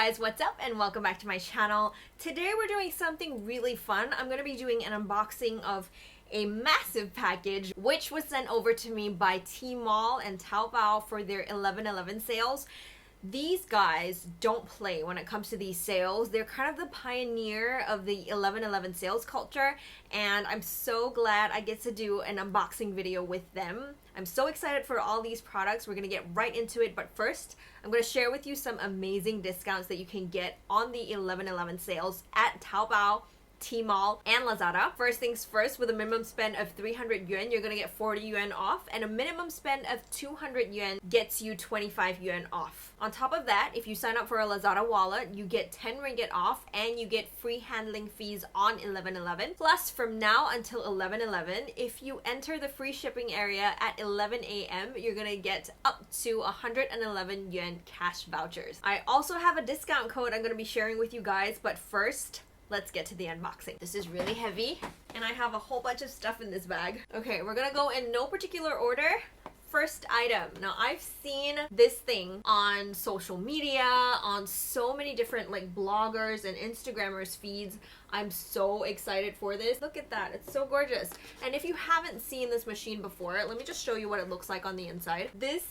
guys, what's up and welcome back to my channel. Today we're doing something really fun. I'm going to be doing an unboxing of a massive package which was sent over to me by TMall and Taobao for their 11/11 sales. These guys don't play when it comes to these sales. They're kind of the pioneer of the 11/11 sales culture, and I'm so glad I get to do an unboxing video with them. I'm so excited for all these products. We're gonna get right into it, but first I'm gonna share with you some amazing discounts that you can get on the 11/11 sales at Taobao, TMall, and Lazada. First things first, with a minimum spend of 300 yuan, you're gonna get 40 yuan off, and a minimum spend of 200 yuan gets you 25 yuan off. On top of that, if you sign up for a Lazada Wallet, you get 10 ringgit off, and you get free handling fees on 11/11. Plus, from now until 11/11, if you enter the free shipping area at 11 a.m., you're gonna get up to 111 yuan cash vouchers. I also have a discount code I'm gonna be sharing with you guys, but first, let's get to the unboxing. This is really heavy, and I have a whole bunch of stuff in this bag. Okay, we're gonna go in no particular order. First item. Now, I've seen this thing on social media, on so many different like bloggers and Instagrammers feeds. I'm so excited for this. Look at that, it's so gorgeous. And if you haven't seen this machine before, let me just show you what it looks like on the inside. This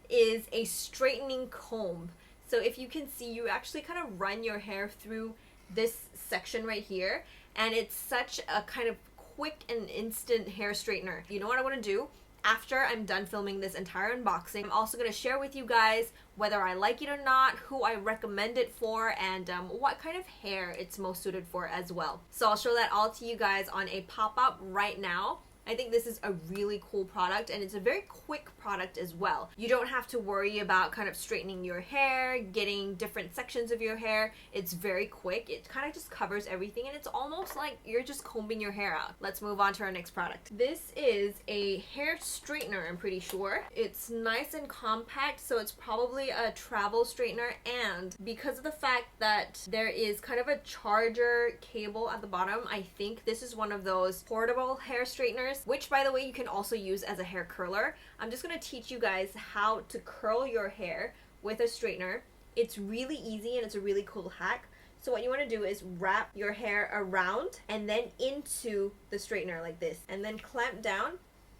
is a straightening comb. So if you can see, you actually kind of run your hair through this section right here, and it's such a kind of quick and instant hair straightener. You know what I want to do? After I'm done filming this entire unboxing, I'm also going to share with you guys whether I like it or not, who I recommend it for, and what kind of hair it's most suited for as well. So I'll show that all to you guys on a pop-up right now. I think this is a really cool product, and it's a very quick product as well. You don't have to worry about kind of straightening your hair, getting different sections of your hair. It's very quick. It kind of just covers everything, and it's almost like you're just combing your hair out. Let's move on to our next product. This is a hair straightener, I'm pretty sure. It's nice and compact, so it's probably a travel straightener, and because of the fact that there is kind of a charger cable at the bottom, I think this is one of those portable hair straighteners, which by the way you can also use as a hair curler. I'm just going to teach you guys how to curl your hair with a straightener. It's really easy and it's a really cool hack. So what you want to do is wrap your hair around and then into the straightener like this, and then clamp down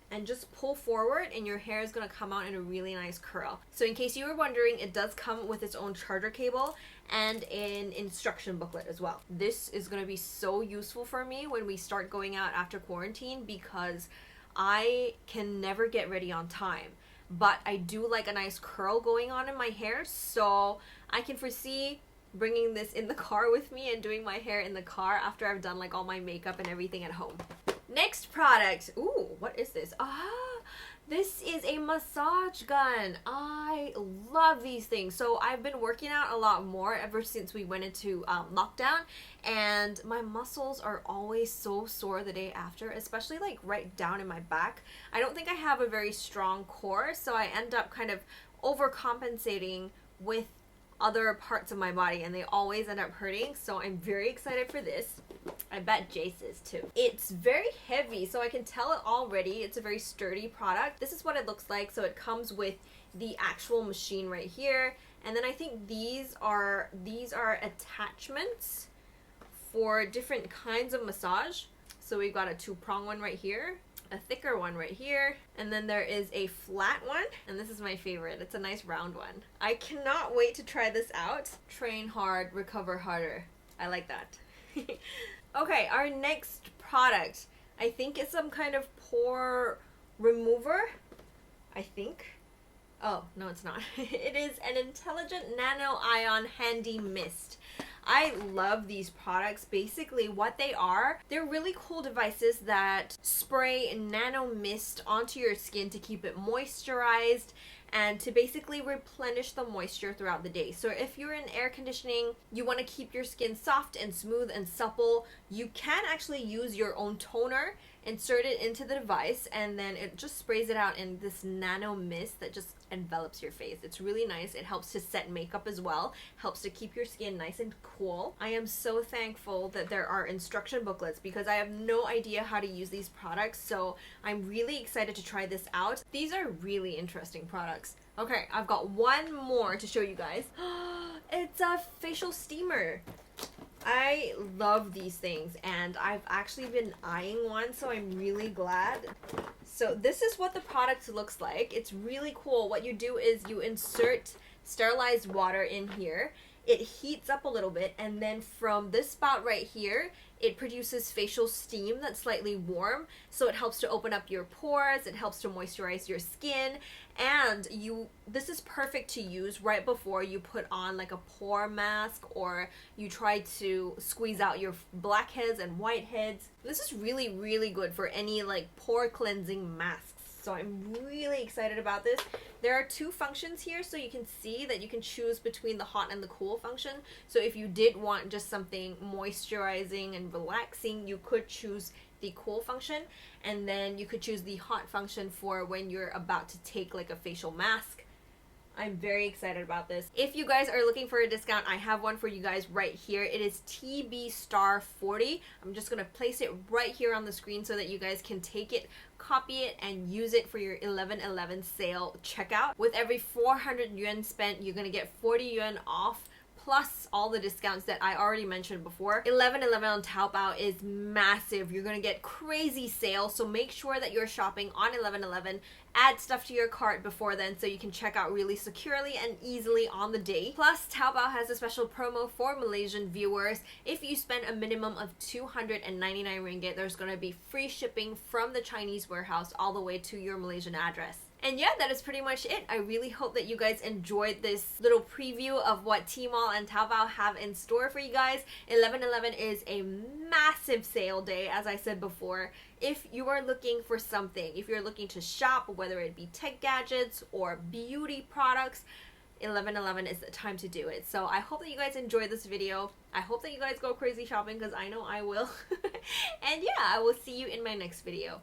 and just pull forward, and your hair is going to come out in a really nice curl. So in case you were wondering, it does come with its own charger cable and an instruction booklet as well. This is going to be so useful for me when we start going out after quarantine, because I can never get ready on time, but I do like a nice curl going on in my hair, so I can foresee bringing this in the car with me and doing my hair in the car after I've done like all my makeup and everything at home. Next product. Ooh, what is this? This is a massage gun. I love these things. So I've been working out a lot more ever since we went into lockdown, and my muscles are always so sore the day after, especially like right down in my back. I don't think I have a very strong core, so I end up kind of overcompensating with other parts of my body, and they always end up hurting. So I'm very excited for this. I bet Jace is too. It's very heavy, so I can tell it already. It's a very sturdy product. This is what it looks like. So it comes with the actual machine right here, and then I think these are attachments for different kinds of massage. So we've got a 2-prong one right here, a thicker one right here, and then there is a flat one, and this is my favorite. It's a nice round one. I cannot wait to try this out. Train hard, recover harder. I like that. Okay, our next product, I think it's some kind of pore remover, I think. Oh, no, it's not. It is an intelligent nano ion handy mist. I love these products. Basically what they are, they're really cool devices that spray nano mist onto your skin to keep it moisturized and to basically replenish the moisture throughout the day. So if you're in air conditioning, you want to keep your skin soft and smooth and supple, you can actually use your own toner, insert it into the device, and then it just sprays it out in this nano mist that just envelops your face. It's really nice. It helps to set makeup as well, helps to keep your skin nice and cool. I am so thankful that there are instruction booklets because I have no idea how to use these products, so I'm really excited to try this out. These are really interesting products. Okay, I've got one more to show you guys. It's a facial steamer. I love these things and I've actually been eyeing one, so I'm really glad. So this is what the product looks like. It's really cool. What you do is you insert sterilized water in here. It heats up a little bit, and then from this spout right here, it produces facial steam that's slightly warm, so it helps to open up your pores, it helps to moisturize your skin, and this is perfect to use right before you put on like a pore mask or you try to squeeze out your blackheads and whiteheads. This is really, really good for any like pore cleansing masks. So I'm really excited about this. There are two functions here, so you can see that you can choose between the hot and the cool function. So if you did want just something moisturizing and relaxing, you could choose the cool function, and then you could choose the hot function for when you're about to take like a facial mask. I'm very excited about this. If you guys are looking for a discount, I have one for you guys right here. It is TB Star 40. I'm just gonna place it right here on the screen so that you guys can take it, copy it, and use it for your 11/11 sale checkout. With every 400 yuan spent, you're gonna get 40 yuan off, plus all the discounts that I already mentioned before. 11/11 on Taobao is massive. You're gonna get crazy sales, so make sure that you're shopping on 11/11. Add stuff to your cart before then so you can check out really securely and easily on the day. Plus, Taobao has a special promo for Malaysian viewers. If you spend a minimum of 299 ringgit, there's gonna be free shipping from the Chinese warehouse all the way to your Malaysian address. And yeah, that is pretty much it. I really hope that you guys enjoyed this little preview of what Tmall and Taobao have in store for you guys. 11/11 is a massive sale day, as I said before. If you are looking for something, if you're looking to shop, whether it be tech gadgets or beauty products, 11/11 is the time to do it. So I hope that you guys enjoyed this video. I hope that you guys go crazy shopping, because I know I will. And yeah, I will see you in my next video.